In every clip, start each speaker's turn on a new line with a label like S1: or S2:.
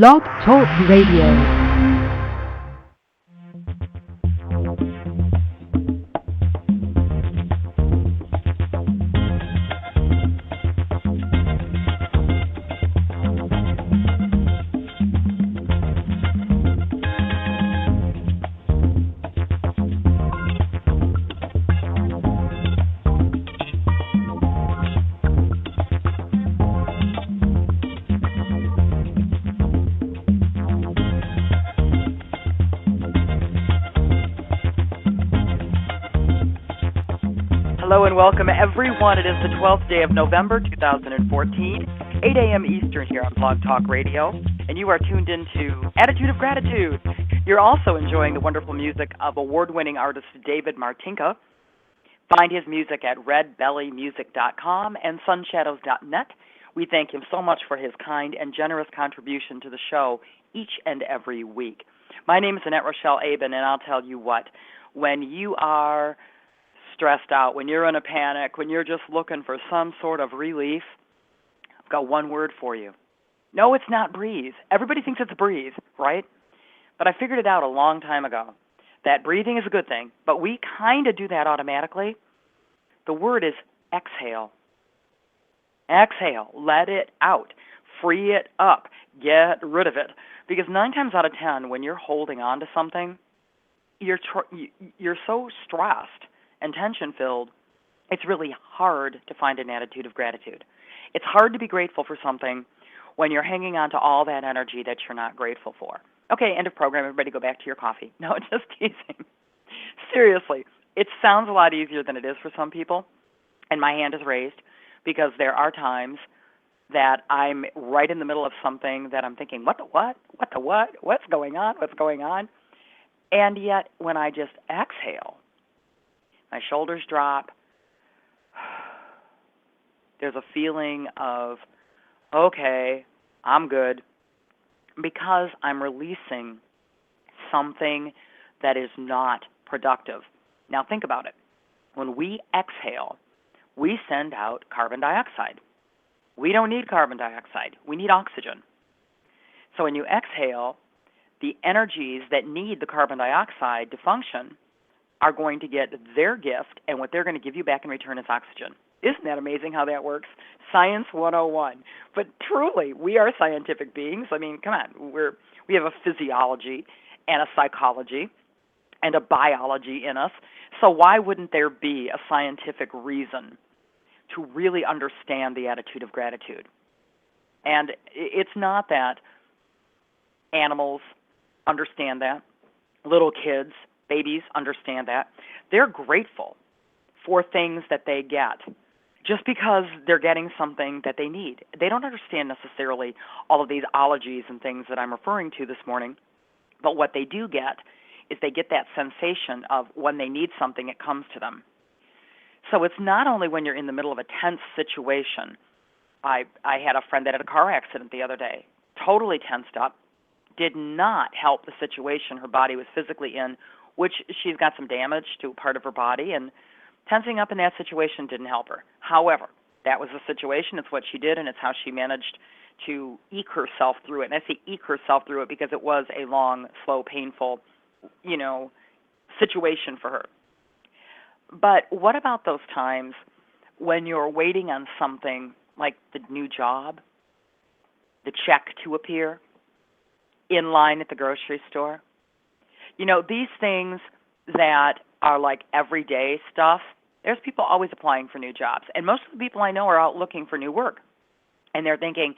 S1: Blog Talk Radio.
S2: Hello and welcome, everyone. It is the 12th day of November, 2014, 8 a.m. Eastern here on Blog Talk Radio, and you are tuned into Attitude of Gratitude. You're also enjoying the wonderful music of award-winning artist David Martinka. Find his music at redbellymusic.com and sunshadows.net. We thank him so much for his kind and generous contribution to the show each and every week. My name is Annette Rochelle Aben, and I'll tell you what, when you are stressed out, when you're in a panic, when you're just looking for some sort of relief, I've got one word for you. No, it's not breathe. Everybody thinks it's breathe, right? But I figured it out a long time ago that breathing is a good thing, but we kind of do that automatically. The word is exhale. Exhale. Let it out. Free it up. Get rid of it. Because 9 times out of 10, when you're holding on to something, you're so stressed and tension-filled, it's really hard to find an attitude of gratitude. It's hard to be grateful for something when you're hanging on to all that energy that you're not grateful for. Okay, end of program. Everybody go back to your coffee. No, just teasing. Seriously, it sounds a lot easier than it is for some people, and my hand is raised because there are times that I'm right in the middle of something that I'm thinking, what the what? What the what? What's going on? What's going on? And yet, when I just exhale, my shoulders drop. There's a feeling of, okay, I'm good, because I'm releasing something that is not productive. Now think about it. When we exhale, we send out carbon dioxide. We don't need carbon dioxide. We need oxygen. So when you exhale, the energies that need the carbon dioxide to function are going to get their gift, and what they're going to give you back in return is oxygen. Isn't that amazing how that works? Science 101. But truly, we are scientific beings. I mean, come on. We have a physiology and a psychology and a biology in us. So why wouldn't there be a scientific reason to really understand the attitude of gratitude? And it's not that animals understand that, little kids, babies understand that. They're grateful for things that they get just because they're getting something that they need. They don't understand necessarily all of these ologies and things that I'm referring to this morning, but what they do get is they get that sensation of when they need something, it comes to them. So it's not only when you're in the middle of a tense situation. I had a friend that had a car accident the other day, totally tensed up, did not help the situation her body was physically in, which she's got some damage to a part of her body, and tensing up in that situation didn't help her. However, that was the situation. It's what she did, and it's how she managed to eke herself through it. And I say eke herself through it because it was a long, slow, painful, situation for her. But what about those times when you're waiting on something like the new job, the check to appear, in line at the grocery store? These things that are like everyday stuff, there's people always applying for new jobs. And most of the people I know are out looking for new work. And they're thinking,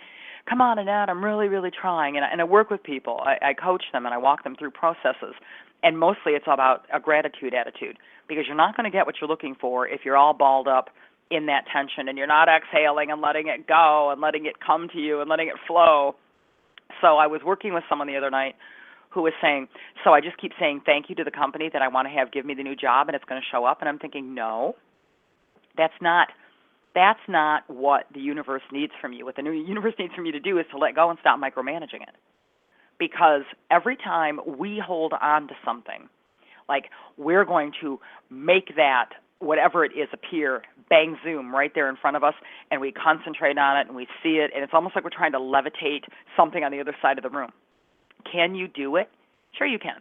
S2: come on, Annette, I'm really, really trying. And I work with people. I coach them and I walk them through processes. And mostly it's about a gratitude attitude, because you're not going to get what you're looking for if you're all balled up in that tension and you're not exhaling and letting it go and letting it come to you and letting it flow. So I was working with someone the other night who was saying, so I just keep saying thank you to the company that I want to have give me the new job and it's going to show up. And I'm thinking, no, that's not what the universe needs from you. What the universe needs from you to do is to let go and stop micromanaging it. Because every time we hold on to something, like we're going to make that whatever it is appear, bang, zoom, right there in front of us, and we concentrate on it and we see it, and it's almost like we're trying to levitate something on the other side of the room. Can you do it? Sure you can.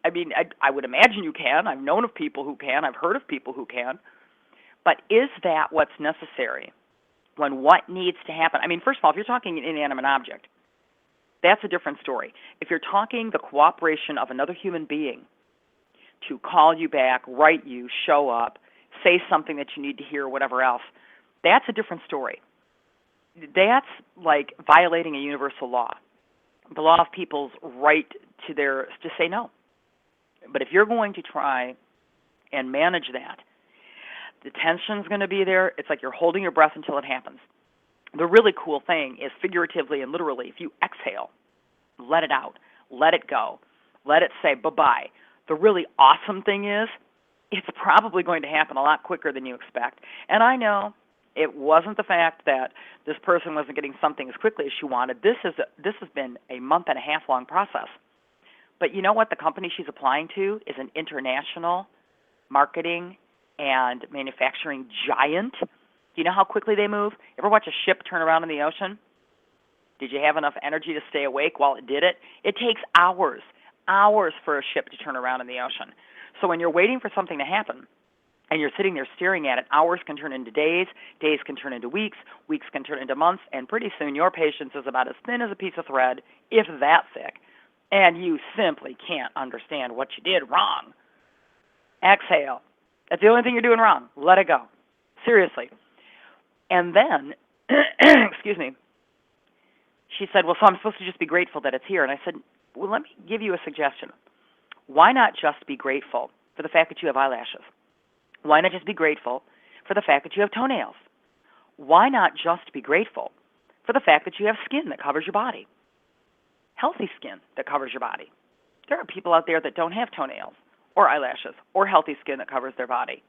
S2: I mean, I would imagine you can. I've known of people who can. I've heard of people who can. But is that what's necessary when what needs to happen? I mean, first of all, if you're talking an inanimate object, that's a different story. If you're talking the cooperation of another human being to call you back, write you, show up, say something that you need to hear, or whatever else, that's a different story. That's like violating a universal law, the law of people's right to say no. But if you're going to try and manage that, the tension's going to be there. It's like you're holding your breath until it happens. The really cool thing is, figuratively and literally, if you exhale, let it out, let it go, let it say bye-bye. The really awesome thing is, it's probably going to happen a lot quicker than you expect. And I know it wasn't the fact that this person wasn't getting something as quickly as she wanted. This has been a month-and-a-half long process. But you know what? The company she's applying to is an international marketing and manufacturing giant. Do you know how quickly they move? Ever watch a ship turn around in the ocean? Did you have enough energy to stay awake while it did it? It takes hours for a ship to turn around in the ocean. So when you're waiting for something to happen and you're sitting there staring at it, hours can turn into days, days can turn into weeks, weeks can turn into months, and pretty soon your patience is about as thin as a piece of thread, if that thick, and you simply can't understand what you did wrong. Exhale. That's the only thing you're doing wrong. Let it go. Seriously. And then, excuse me, she said, well, so I'm supposed to just be grateful that it's here. And I said, well, let me give you a suggestion. Why not just be grateful for the fact that you have eyelashes? Why not just be grateful for the fact that you have toenails? Why not just be grateful for the fact that you have skin that covers your body? Healthy skin that covers your body. There are people out there that don't have toenails or eyelashes or healthy skin that covers their body.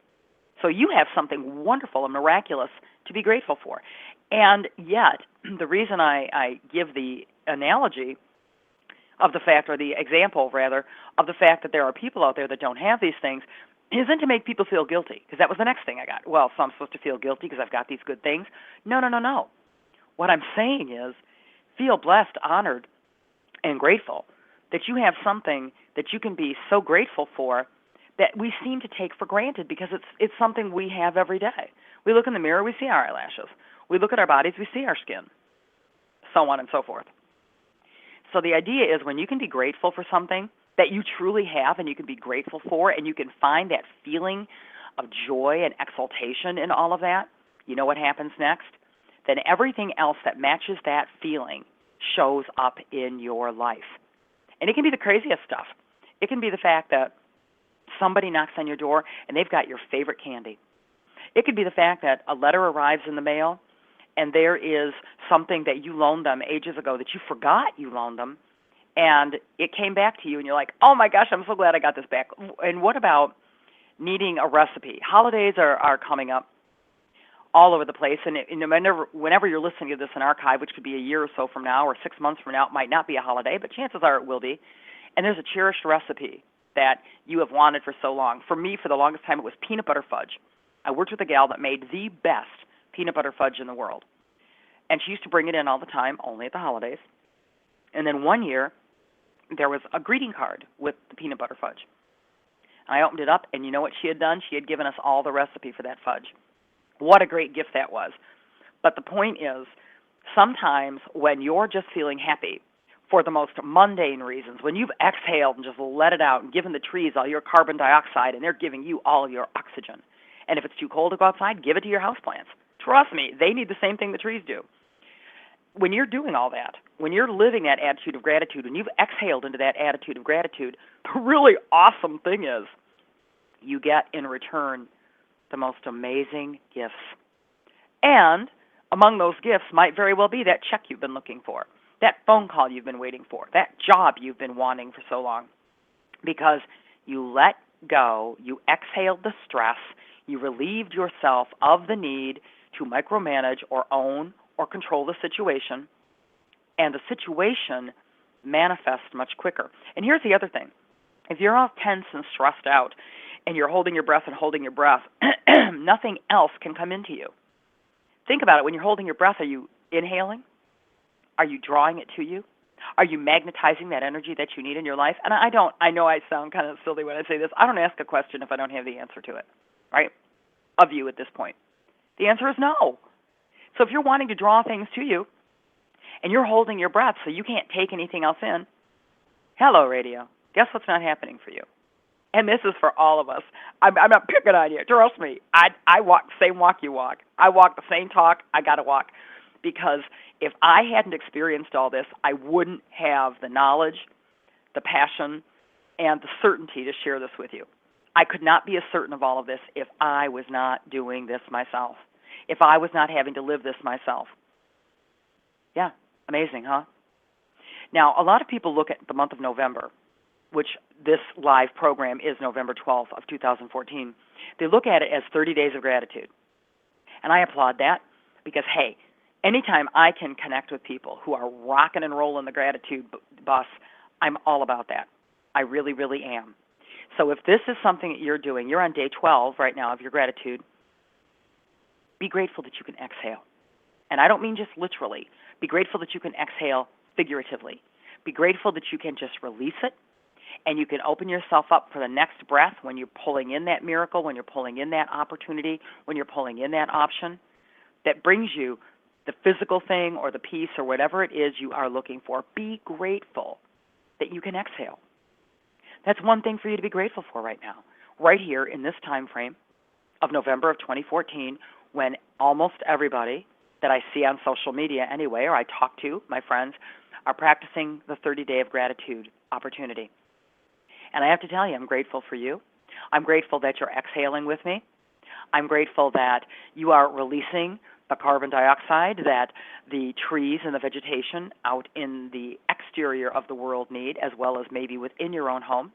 S2: So you have something wonderful and miraculous to be grateful for. And yet, the reason I give the analogy of the fact, or the example, rather, of the fact that there are people out there that don't have these things isn't to make people feel guilty, because that was the next thing I got. Well, so I'm supposed to feel guilty because I've got these good things? No. What I'm saying is, feel blessed, honored, and grateful that you have something that you can be so grateful for that we seem to take for granted, because it's something we have every day. We look in the mirror, we see our eyelashes. We look at our bodies, we see our skin, so on and so forth. So the idea is, when you can be grateful for something that you truly have and you can be grateful for, and you can find that feeling of joy and exultation in all of that, you know what happens next? Then everything else that matches that feeling shows up in your life. And it can be the craziest stuff. It can be the fact that somebody knocks on your door and they've got your favorite candy. It could be the fact that a letter arrives in the mail and there is something that you loaned them ages ago that you forgot you loaned them, and it came back to you, and you're like, oh my gosh, I'm so glad I got this back. And what about needing a recipe? Holidays are coming up all over the place, and whenever you're listening to this in archive, which could be a year or so from now or 6 months from now, it might not be a holiday, but chances are it will be, and there's a cherished recipe that you have wanted for so long. For me, for the longest time, it was peanut butter fudge. I worked with a gal that made the best peanut butter fudge in the world, and she used to bring it in all the time, only at the holidays. And then one year, there was a greeting card with the peanut butter fudge. I opened it up, and you know what she had done? She had given us all the recipe for that fudge. What a great gift that was. But the point is, sometimes when you're just feeling happy for the most mundane reasons, when you've exhaled and just let it out and given the trees all your carbon dioxide and they're giving you all your oxygen, and if it's too cold to go outside, give it to your houseplants. Trust me, they need the same thing the trees do. When you're doing all that, when you're living that attitude of gratitude, when you've exhaled into that attitude of gratitude, the really awesome thing is you get in return the most amazing gifts. And among those gifts might very well be that check you've been looking for, that phone call you've been waiting for, that job you've been wanting for so long. Because you let go, you exhaled the stress, you relieved yourself of the need to micromanage or own or control the situation, and the situation manifests much quicker. And here's the other thing. If you're all tense and stressed out, and you're holding your breath and holding your breath, nothing else can come into you. Think about it. When you're holding your breath, are you inhaling? Are you drawing it to you? Are you magnetizing that energy that you need in your life? And I know I sound kind of silly when I say this. I don't ask a question if I don't have the answer to it, right? Of you at this point. The answer is no. So if you're wanting to draw things to you and you're holding your breath so you can't take anything else in, hello, radio. Guess what's not happening for you? And this is for all of us. I'm not picking on you. Trust me. I walk the same walk you walk. I walk the same talk I got to walk. Because if I hadn't experienced all this, I wouldn't have the knowledge, the passion, and the certainty to share this with you. I could not be as certain of all of this if I was not doing this myself, if I was not having to live this myself. Yeah, amazing, huh? Now, a lot of people look at the month of November, which this live program is November 12th of 2014. They look at it as 30 days of gratitude. And I applaud that because, hey, anytime I can connect with people who are rocking and rolling the gratitude bus, I'm all about that. I really, really am. So if this is something that you're doing, you're on day 12 right now of your gratitude, be grateful that you can exhale. And I don't mean just literally. Be grateful that you can exhale figuratively. Be grateful that you can just release it, and you can open yourself up for the next breath when you're pulling in that miracle, when you're pulling in that opportunity, when you're pulling in that option that brings you the physical thing or the peace or whatever it is you are looking for. Be grateful that you can exhale. That's one thing for you to be grateful for right now, right here in this time frame of November of 2014, when almost everybody that I see on social media anyway, or I talk to, my friends, are practicing the 30-day of gratitude opportunity. And I have to tell you, I'm grateful for you. I'm grateful that you're exhaling with me. I'm grateful that you are releasing the carbon dioxide that the trees and the vegetation out in the exterior of the world need, as well as maybe within your own home.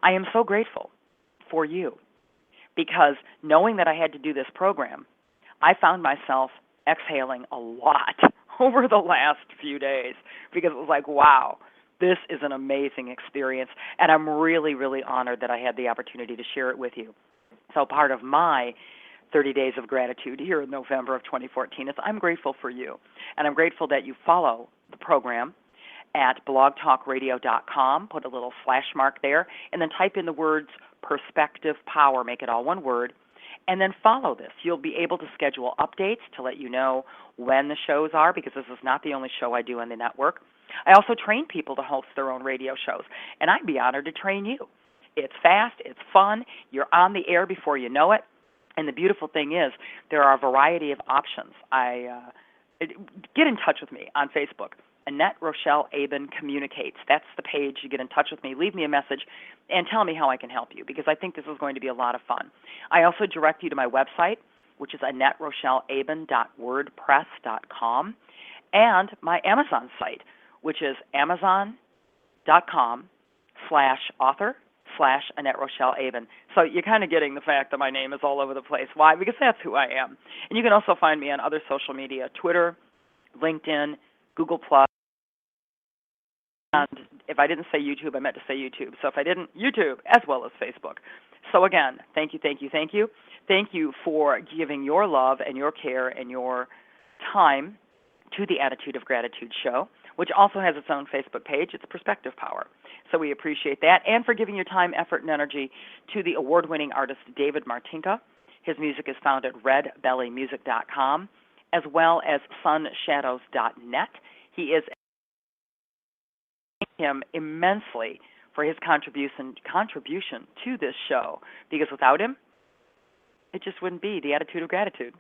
S2: I am so grateful for you because knowing that I had to do this program, I found myself exhaling a lot over the last few days because it was like, wow, this is an amazing experience, and I'm really, really honored that I had the opportunity to share it with you. So part of my 30 Days of Gratitude here in November of 2014 is I'm grateful for you, and I'm grateful that you follow the program at blogtalkradio.com, put a little slash mark there, and then type in the words perspective power, make it all one word, and then follow this. You'll be able to schedule updates to let you know when the shows are, because this is not the only show I do on the network. I also train people to host their own radio shows, and I'd be honored to train you. It's fast, it's fun, you're on the air before you know it, and the beautiful thing is there are a variety of options. Get in touch with me on Facebook. Annette Rochelle Aben Communicates. That's the page. You get in touch with me, leave me a message, and tell me how I can help you, because I think this is going to be a lot of fun. I also direct you to my website, which is AnnetteRochelleAben.wordpress.com, and my Amazon site, which is Amazon.com/author/Annette Rochelle Aben. So you're kind of getting the fact that my name is all over the place. Why? Because that's who I am. And you can also find me on other social media, Twitter, LinkedIn, Google+. And if I didn't say YouTube, I meant to say YouTube. So if I didn't, YouTube, as well as Facebook. So again, thank you, thank you, thank you. Thank you for giving your love and your care and your time to the Attitude of Gratitude show, which also has its own Facebook page. It's Perspective Power. So we appreciate that. And for giving your time, effort, and energy to the award-winning artist David Martinka. His music is found at redbellymusic.com, as well as sunshadows.net. He is him immensely for his contribution to this show, because without him, it just wouldn't be the Attitude of Gratitude.